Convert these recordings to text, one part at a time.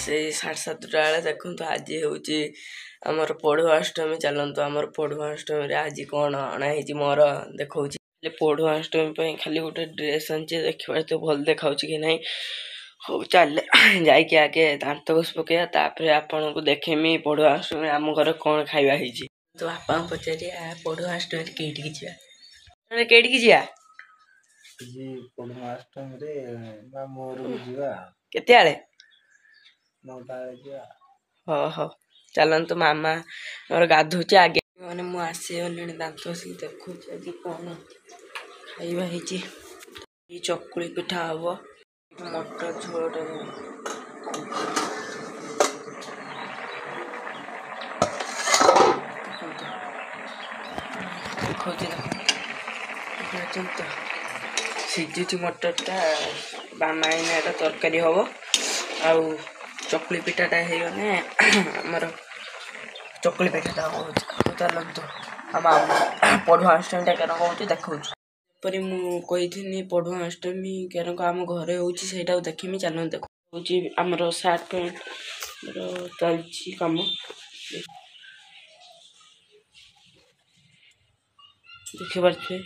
से 7:30 बेले देखु आज हूँ आमर पढ़ुआ अष्टमी। चलतु आमर पढ़ुआ अष्टमी आज कौन अणाई मोर देखा पढ़ुआ अष्टमी खाली गोटे ड्रेस आनी देखा तो भल देखा कि नहीं। हो चल जाके आगे दांत घोष पकड़ा तापर आपन को देखेमी पढ़ुआ अष्टमी आम घर कौन खाଇବା ହେଇଛି। तो बापा पचारिया पढ़ुआ अष्टमी कईटिकी जा कईटिकी जा पढ़ुआ अष्टमी रे मोर जीवा केते आले 9टा जीवा। हो हो चलतु मामा और गाधुचे आगे मैंने मु आसे दांत घोषिक देखुची आज कौन खाଇବା ହେଇଛି। चकुली पिठा हम मटर झोल सिझुची मटरटा बामाईना तरकारी हम आउ चकुली पिठाटा होने आमर चकुली पिठाटा हो चलतु आम पढ़ुआ अष्टमी केन कौन देखा पर मुझी पढ़ुआ अष्टमी केन आम घरे होटा देखमी। चल देख आमर सार्ट पैंट चलती कम देखी पारे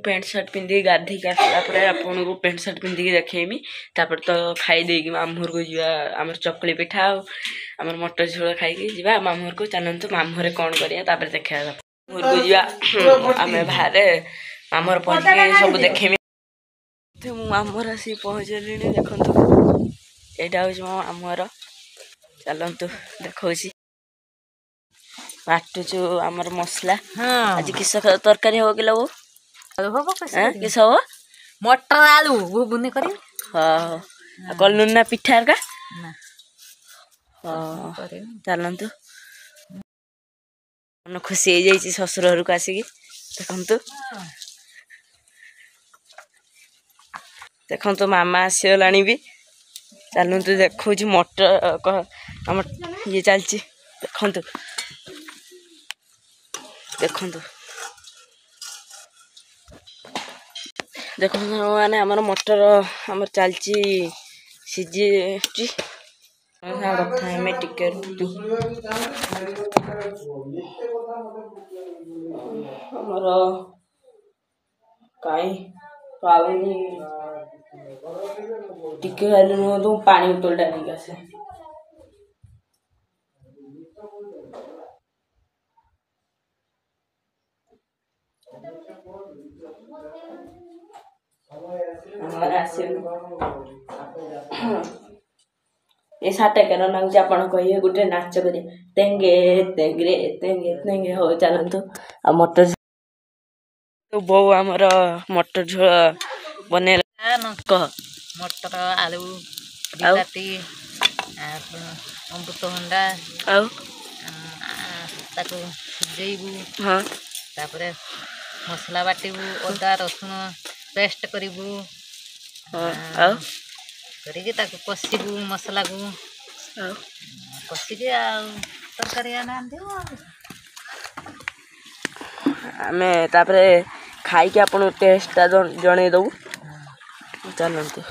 पैंट सार्ट पिंधि गाधी आसला आपन को पैंट सार्ट पिंधिकी देखेमी। तापर तो खाई देगी मामूर को जीवा आमर चकुली पिठा आमर मटर झोल खाई जीवा मामूर को। चलतु मामूर कौन करिया देखा मामूर को जीवा आम बाहर मामूर पहुँचे सब देखेमी। मामूर आसी पहुँचली देखु यहाँ हूँ मो मामूर। चलतु देखा बाटुचु आमर मसला आज किस तरकारी हो कि वो किस हम मटर आलू वो बुने करी हाँ कलु ना पिठा का हाँ। चलतु मन खुशी हो जाइए ससुर घर को आसिक देखु देखु मामा आसीगला भी। चलतु देखु मटर आम ये चलती देखु देखु देखो मैंने आमर मटर आमर चलची सीझी कथा हमें टिके आमर कहीं पानी टिके खाली नुह तो पानी बोतलटा नहीं आसे ये साटा केन नागुच आप कहे गोटे नाच कर तेंगे तेंगे तेंगे तेंगे हो। चलतु आ मटर तो बो आमर मटर झोल बने कह मटर आलू बिलाती अमृतभंडा ताको सिझेबू हाँ तापर मसला बाटबू अदा रसुण पेस्ट करू करके कषिबू मसला को कषिकी तरकारी आमे तापरे खाई के आपन टेस्ट जणे दऊ। चलतु